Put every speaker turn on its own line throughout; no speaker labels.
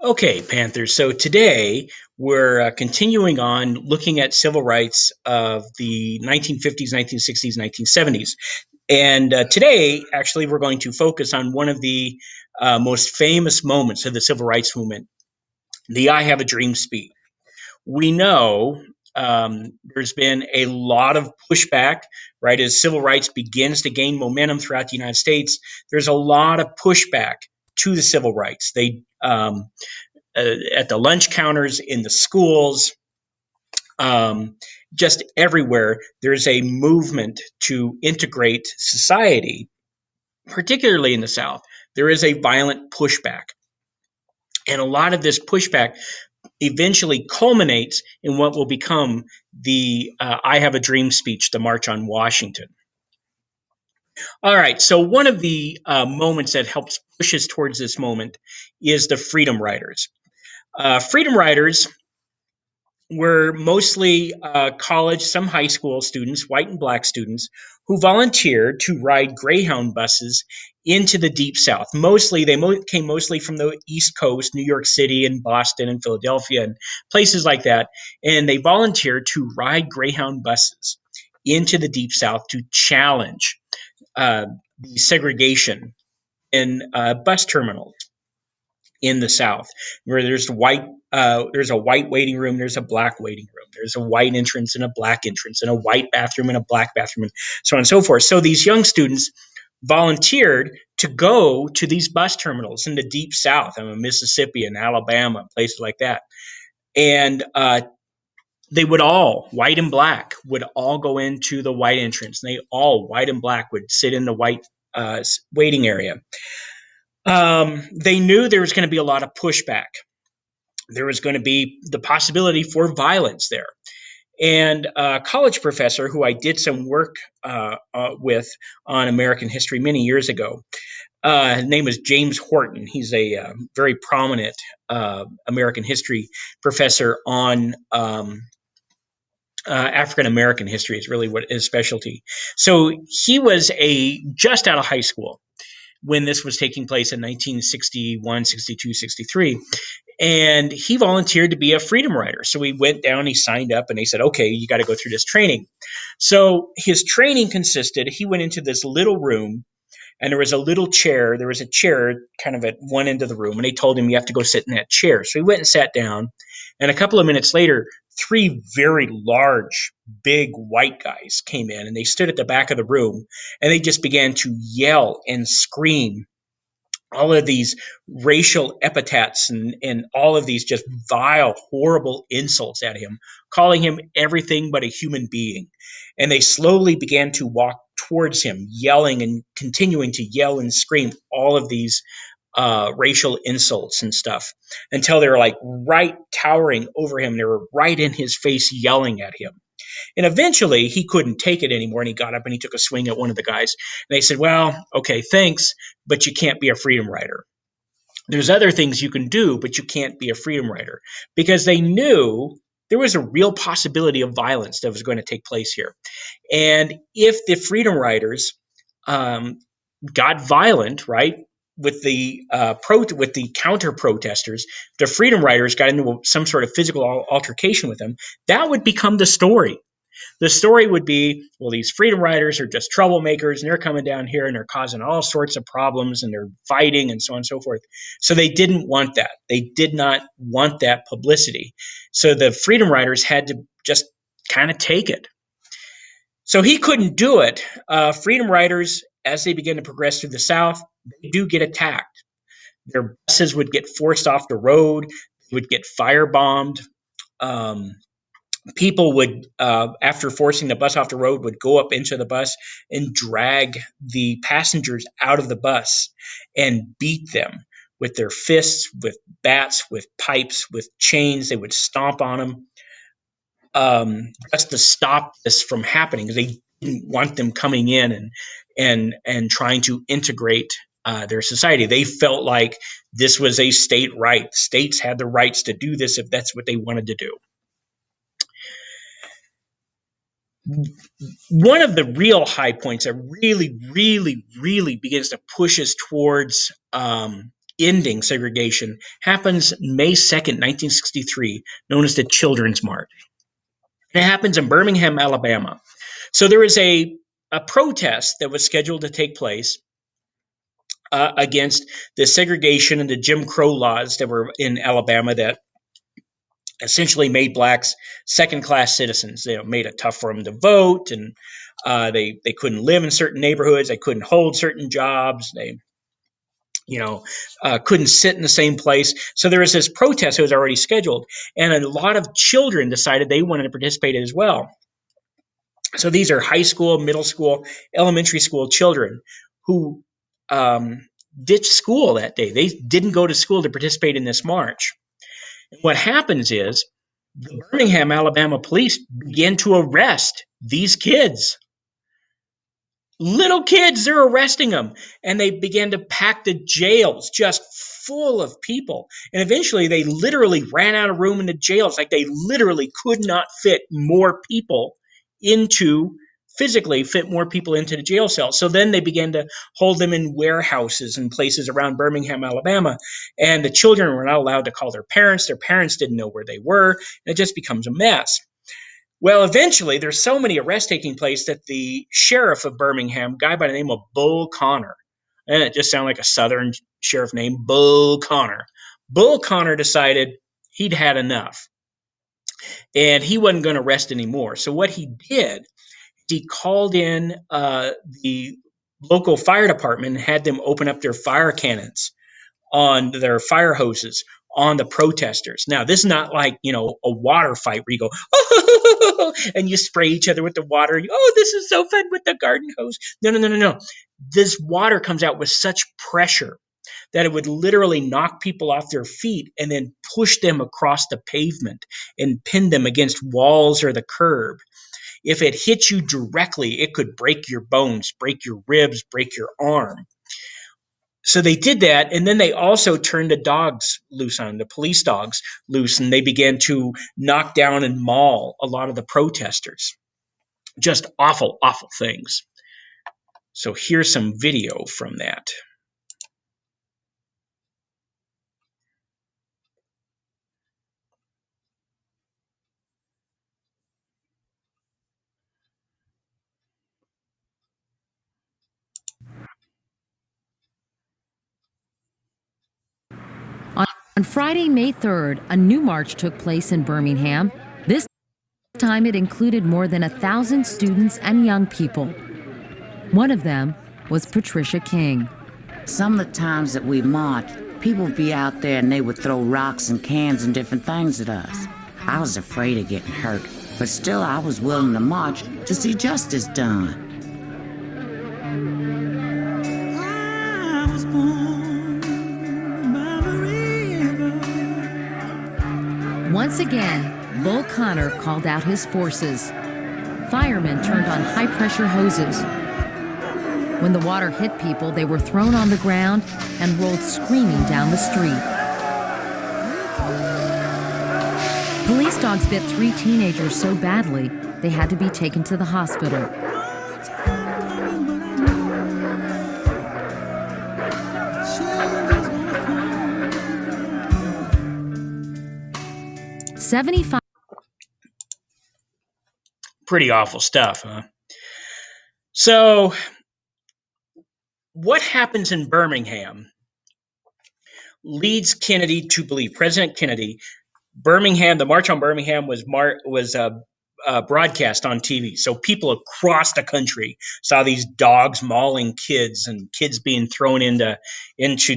Okay, Panthers. So today we're continuing on looking at civil rights of the 1950s, 1960s, 1970s. And today, actually, we're going to focus on one of the most famous moments of the civil rights movement, the I Have a Dream speech. We know there's been a lot of pushback, right? As civil rights begins to gain momentum throughout the United States, there's a lot of pushback to the civil rights. At the lunch counters, in the schools, um, just everywhere, there's a movement to integrate society, particularly in the South. There is a violent pushback. And a lot of this pushback eventually culminates in what will become the I Have a Dream speech, the March on Washington. All right, so one of the moments that helps push us towards this moment is the Freedom Riders. Freedom Riders were mostly college, some high school students, white and black students, who volunteered to ride Greyhound buses into the Deep South. Mostly, they came mostly from the East Coast, New York City and Boston and Philadelphia and places like that. And they volunteered to ride Greyhound buses into the Deep South to challenge uh, the segregation in bus terminals in the South, where there's a white waiting room, there's a black waiting room, there's a white entrance and a black entrance, and a white bathroom and a black bathroom, and so on and so forth. So these young students volunteered to go to these bus terminals in the Deep South, I mean, Mississippi and Alabama, places like that, and they would all, white and black, would all go into the white entrance. And they all, white and black, would sit in the white waiting area. They knew there was going to be a lot of pushback. There was going to be the possibility for violence there. And a college professor who I did some work with on American history many years ago, his name is James Horton. He's a very prominent American history professor on African American history is really what his specialty. So he was just out of high school when this was taking place in 1961, 62, 63. And he volunteered to be a freedom rider. So he went down, he signed up, and they said, okay, you got to go through this training. So his training consisted, he went into this little room, and there was a little chair. There was a chair kind of at one end of the room, and they told him you have to go sit in that chair. So he went and sat down. And a couple of minutes later, three very large, big white guys came in, and they stood at the back of the room, and they just began to yell and scream all of these racial epithets and all of these just vile, horrible insults at him, calling him everything but a human being. And they slowly began to walk towards him, yelling and continuing to yell and scream all of these racial insults and stuff until they were like right towering over him. They were right in his face, yelling at him. And eventually he couldn't take it anymore and he got up and he took a swing at one of the guys. And they said, well, okay, thanks, but you can't be a freedom rider. There's other things you can do, but you can't be a freedom rider because they knew there was a real possibility of violence that was going to take place here. And if the freedom riders um, got violent, right, with the with the counter protesters, the freedom riders got into some sort of physical altercation with them, that would become the story. The story would be, well, these freedom riders are just troublemakers and they're coming down here and they're causing all sorts of problems and they're fighting and so on and so forth. So they didn't want that. They did not want that publicity. So the freedom riders had to just kind of take it. So he couldn't do it. Freedom riders, as they begin to progress through the South, they do get attacked. Their buses would get forced off the road, would get firebombed. Um, People would, after forcing the bus off the road, would go up into the bus and drag the passengers out of the bus and beat them with their fists, with bats, with pipes, with chains. They would stomp on them just to stop this from happening because they didn't want them coming in and trying to integrate their society. They felt like this was a state right. States had the rights to do this if that's what they wanted to do. One of the real high points that really, really, really begins to push us towards ending segregation happens May 2nd, 1963, known as the Children's March. It happens in Birmingham, Alabama. So there was a protest that was scheduled to take place against the segregation and the Jim Crow laws that were in Alabama that essentially made blacks second-class citizens. They made it tough for them to vote, and they couldn't live in certain neighborhoods. They couldn't hold certain jobs. They couldn't sit in the same place. So there was this protest that was already scheduled, and a lot of children decided they wanted to participate as well. So these are high school, middle school, elementary school children who ditched school that day. They didn't go to school to participate in this march. And what happens is the Birmingham, Alabama police began to arrest these kids. Little kids, they're arresting them. And they began to pack the jails just full of people. And eventually they literally ran out of room in the jails. Like they literally could not fit more people physically fit more people into the jail cells. So then they began to hold them in warehouses and places around Birmingham, Alabama. And the children were not allowed to call their parents. Their parents didn't know where they were. And it just becomes a mess. Well, eventually, there's so many arrests taking place that the sheriff of Birmingham, a guy by the name of Bull Connor, and it just sounded like a Southern sheriff name, Bull Connor. Bull Connor decided he'd had enough, and he wasn't going to arrest anymore. So what he did, he called in the local fire department and had them open up their fire cannons on their fire hoses on the protesters. Now, this is not like, a water fight where you go, oh, and you spray each other with the water. Oh, this is so fun with the garden hose. No. This water comes out with such pressure that it would literally knock people off their feet and then push them across the pavement and pin them against walls or the curb. If it hits you directly, it could break your bones, break your ribs, break your arm. So they did that, and then they also turned the dogs loose on the police dogs loose, and they began to knock down and maul a lot of the protesters. Just awful, awful things. So here's some video from that.
On Friday, May 3rd, a new march took place in Birmingham. This time it included more than 1,000 students and young people. One of them was Patricia King.
Some of the times that we marched, people would be out there and they would throw rocks and cans and different things at us. I was afraid of getting hurt, but still I was willing to march to see justice done. I was born by the river.
Once again, Bull Connor called out his forces. Firemen turned on high-pressure hoses. When the water hit people, they were thrown on the ground and rolled screaming down the street. Police dogs bit 3 teenagers so badly, they had to be taken to the hospital.
Pretty awful stuff, huh? So what happens in Birmingham leads Kennedy to believe, President Kennedy, the March on Birmingham was broadcast on TV. So people across the country saw these dogs mauling kids and kids being thrown into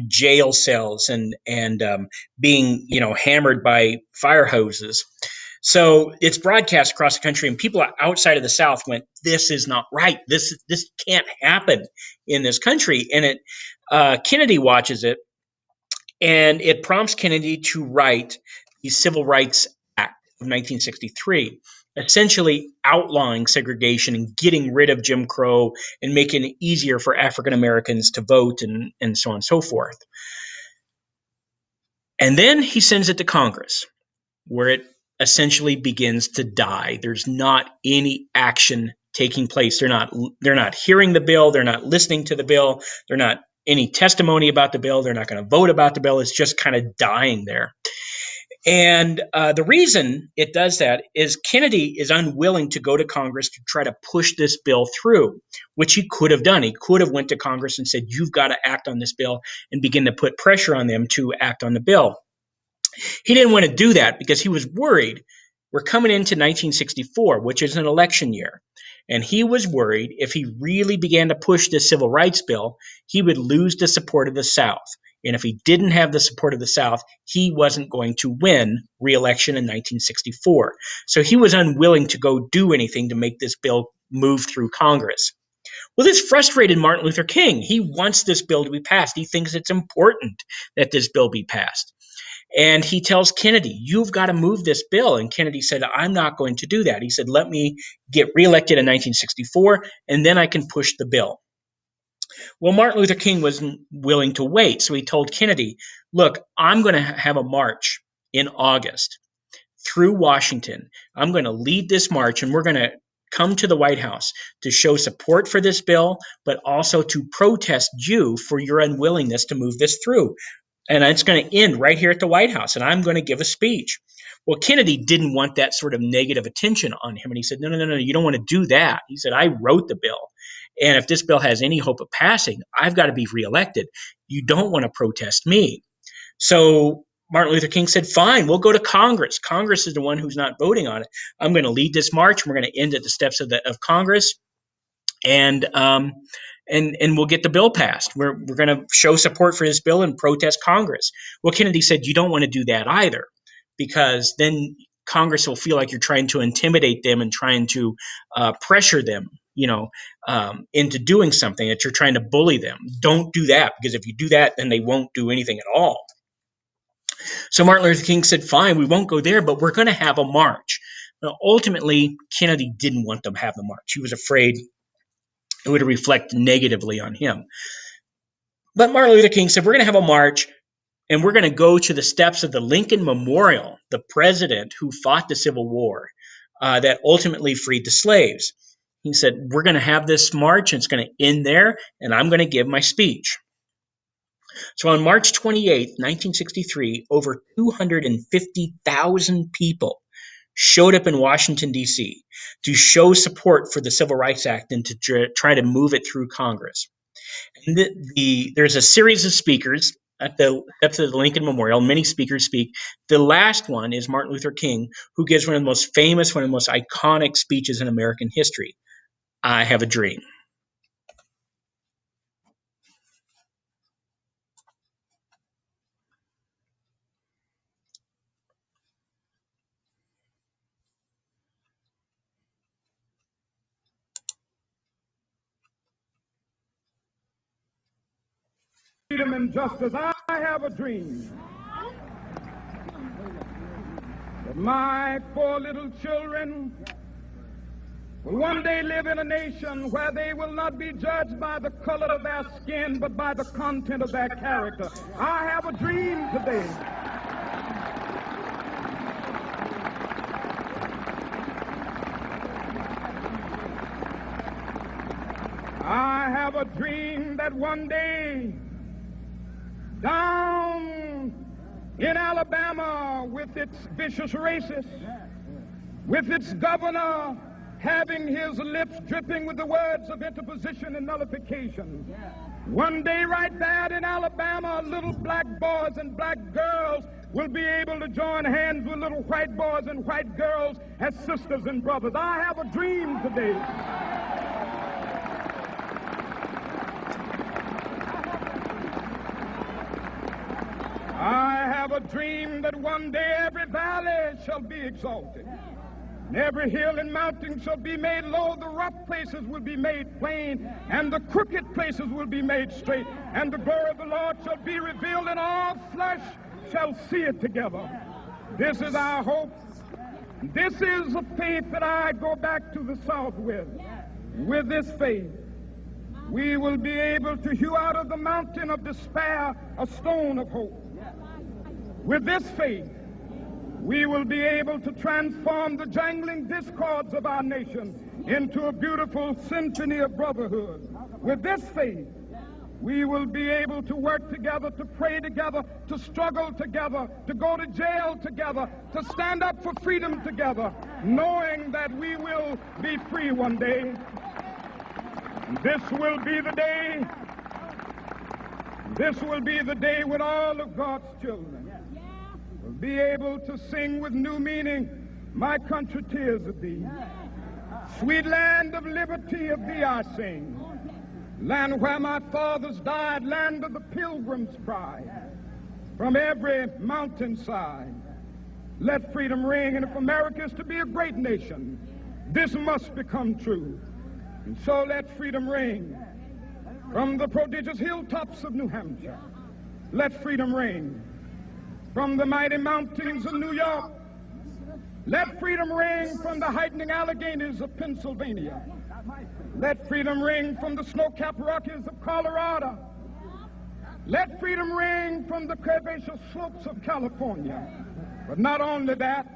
jail cells and being hammered by fire hoses. So it's broadcast across the country, and people outside of the South went, "This is not right. This can't happen in this country." And Kennedy watches it, and it prompts Kennedy to write the Civil Rights Act of 1963, essentially outlawing segregation and getting rid of Jim Crow and making it easier for African Americans to vote and so on and so forth. And then he sends it to Congress, where it essentially begins to die. There's not any action taking place. They're not hearing the bill. They're not listening to the bill. They're not any testimony about the bill. They're not going to vote about the bill. It's just kind of dying there. And the reason it does that is Kennedy is unwilling to go to Congress to try to push this bill through, which he could have done. He could have went to Congress and said, you've got to act on this bill, and begin to put pressure on them to act on the bill. He didn't want to do that because he was worried. We're coming into 1964, which is an election year. And he was worried if he really began to push this civil rights bill, he would lose the support of the South. And if he didn't have the support of the South, he wasn't going to win re-election in 1964. So he was unwilling to go do anything to make this bill move through Congress. Well, this frustrated Martin Luther King. He wants this bill to be passed. He thinks it's important that this bill be passed. And he tells Kennedy, you've got to move this bill. And Kennedy said, I'm not going to do that. He said, let me get reelected in 1964, and then I can push the bill. Well, Martin Luther King wasn't willing to wait. So he told Kennedy, look, I'm going to have a march in August through Washington. I'm going to lead this march, and we're going to come to the White House to show support for this bill, but also to protest you for your unwillingness to move this through. And it's going to end right here at the White House, and I'm going to give a speech. Well, Kennedy didn't want that sort of negative attention on him, and he said, no, you don't want to do that. He said, I wrote the bill, and if this bill has any hope of passing, I've got to be reelected. You don't want to protest me. So Martin Luther King said, fine, we'll go to Congress. Congress is the one who's not voting on it. I'm going to lead this march. We're going to end at the steps of Congress, and we'll get the bill passed. We're going to show support for this bill and protest Congress. Well, Kennedy said, you don't want to do that either, because then Congress will feel like you're trying to intimidate them and trying to pressure them, into doing something, that you're trying to bully them. Don't do that, because if you do that, then they won't do anything at all. So Martin Luther King said, fine, we won't go there, but we're going to have a march. Now, ultimately, Kennedy didn't want them to have the march. He was afraid it would reflect negatively on him. But Martin Luther King said, we're going to have a march, and we're going to go to the steps of the Lincoln Memorial, the president who fought the Civil War, that ultimately freed the slaves. He said, we're going to have this march, and it's going to end there, and I'm going to give my speech. So on March 28, 1963, over 250,000 people showed up in Washington, D.C. to show support for the Civil Rights Act and to try to move it through Congress. And there's a series of speakers at the steps of the Lincoln Memorial. Many speakers speak. The last one is Martin Luther King, who gives one of the most famous, one of the most iconic speeches in American history, I Have a Dream.
Freedom and justice. I have a dream that my 4 little children will one day live in a nation where they will not be judged by the color of their skin, but by the content of their character. I have a dream today. I have a dream that one day, down in Alabama, with its vicious racists, with its governor having his lips dripping with the words of interposition and nullification, one day right there in Alabama, little black boys and black girls will be able to join hands with little white boys and white girls as sisters and brothers. I have a dream today. I have a dream that one day every valley shall be exalted, and every hill and mountain shall be made low, the rough places will be made plain, and the crooked places will be made straight, and the glory of the Lord shall be revealed, and all flesh shall see it together. This is our hope. This is a faith that I go back to the South with. With this faith, we will be able to hew out of the mountain of despair a stone of hope. With this faith, we will be able to transform the jangling discords of our nation into a beautiful symphony of brotherhood. With this faith, We will be able to work together, to pray together, to struggle together, to go to jail together, to stand up for freedom together, knowing that we will be free one day. This will be the day. This will be the day when all of God's children will be able to sing with new meaning, "My country, tears of thee. Sweet land of liberty, of thee I sing. Land where my fathers died, land of the pilgrim's pride. From every mountainside, let freedom ring. And if America is to be a great nation, this must become true. And so let freedom ring. From the prodigious hilltops of New Hampshire, let freedom ring. From the mighty mountains of New York, let freedom ring. From the heightening Alleghenies of Pennsylvania, let freedom ring. From the snow-capped Rockies of Colorado, let freedom ring. From the curvaceous slopes of California. But not only that,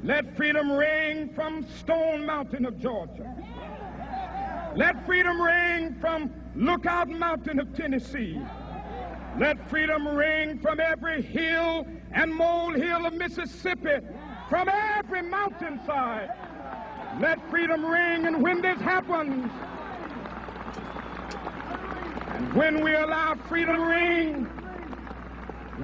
let freedom ring from Stone Mountain of Georgia. Let freedom ring from Lookout Mountain of Tennessee. Let freedom ring from every hill and molehill of Mississippi, from every mountainside. Let freedom ring. And when this happens, and when we allow freedom ring,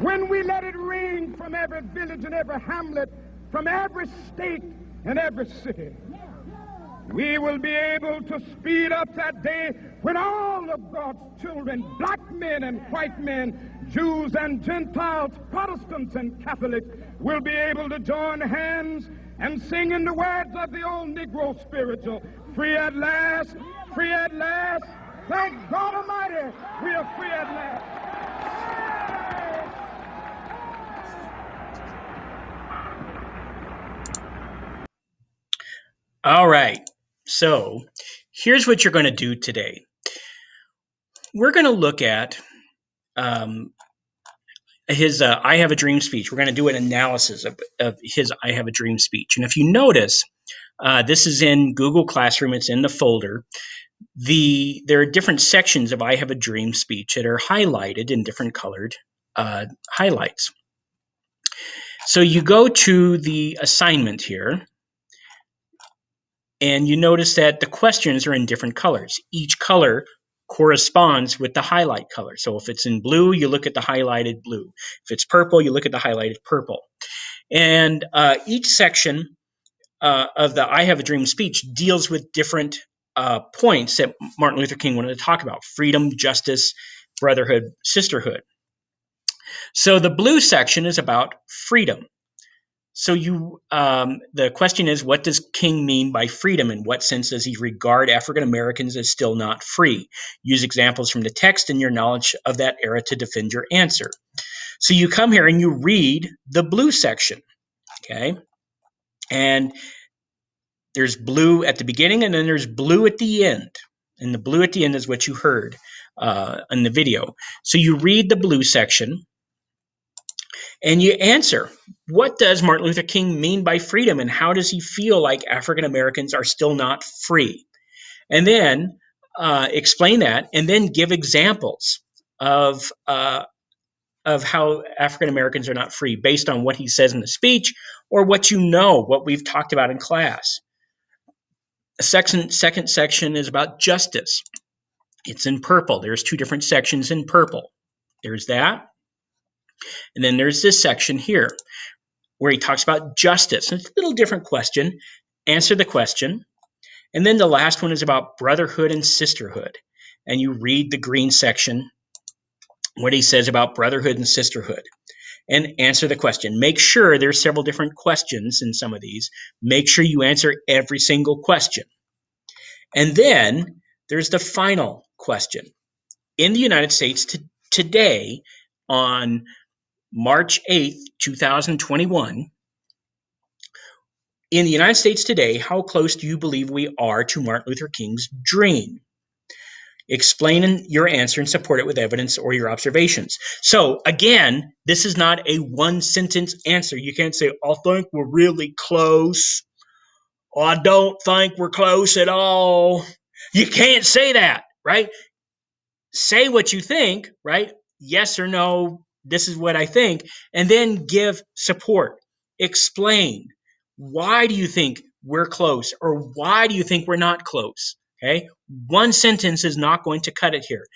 when we let it ring from every village and every hamlet, from every state and every city, we will be able to speed up that day when all of God's children, black men and white men, Jews and Gentiles, Protestants and Catholics, will be able to join hands and sing in the words of the old Negro spiritual, "Free at last, free at last. Thank God Almighty, we are free at last."
All right. So here's what you're going to do today. We're going to look at his I Have a Dream speech. We're going to do an analysis of his I Have a Dream speech. And if you notice, this is in Google Classroom. It's in the folder. There are different sections of I Have a Dream speech that are highlighted in different colored highlights. So you go to the assignment here, and you notice that the questions are in different colors. Each color corresponds with the highlight color. So if it's in blue, you look at the highlighted blue. If it's purple, you look at the highlighted purple. And each section of the I Have a Dream speech deals with different points that Martin Luther King wanted to talk about: freedom, justice, brotherhood, sisterhood. So the blue section is about freedom. So the question is, what does King mean by freedom? In what sense does he regard African Americans as still not free? Use examples from the text and your knowledge of that era to defend your answer. So you come here and you read the blue section, okay? And there's blue at the beginning and then there's blue at the end. And the blue at the end is what you heard in the video. So you read the blue section and you answer, what does Martin Luther King mean by freedom, and how does he feel like African Americans are still not free? And then explain that, and then give examples of how African Americans are not free based on what he says in the speech or what you know, what we've talked about in class. The second section is about justice. It's in purple. There's two different sections in purple. There's that. And then there's this section here where he talks about justice. It's a little different question. Answer the question. And then the last one is about brotherhood and sisterhood. And you read the green section, what he says about brotherhood and sisterhood, and answer the question. Make sure there's several different questions in some of these. Make sure you answer every single question. And then there's the final question. In the United States today, on March 8th, 2021, in the United States today, how close do you believe we are to Martin Luther King's dream? Explain your answer and support it with evidence or your observations. So again, this is not a one-sentence answer. You can't say, I think we're really close. Or I don't think we're close at all. You can't say that, right? say what you think, right? Yes or no, this is what I think, and then give support. Explain. Why do you think we're close, or why do you think we're not close? Okay? One sentence is not going to cut it here.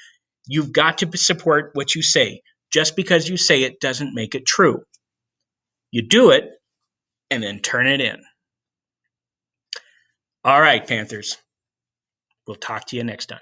You've got to support what you say. Just because you say it doesn't make it true. You do it and then turn it in. All right, Panthers. We'll talk to you next time.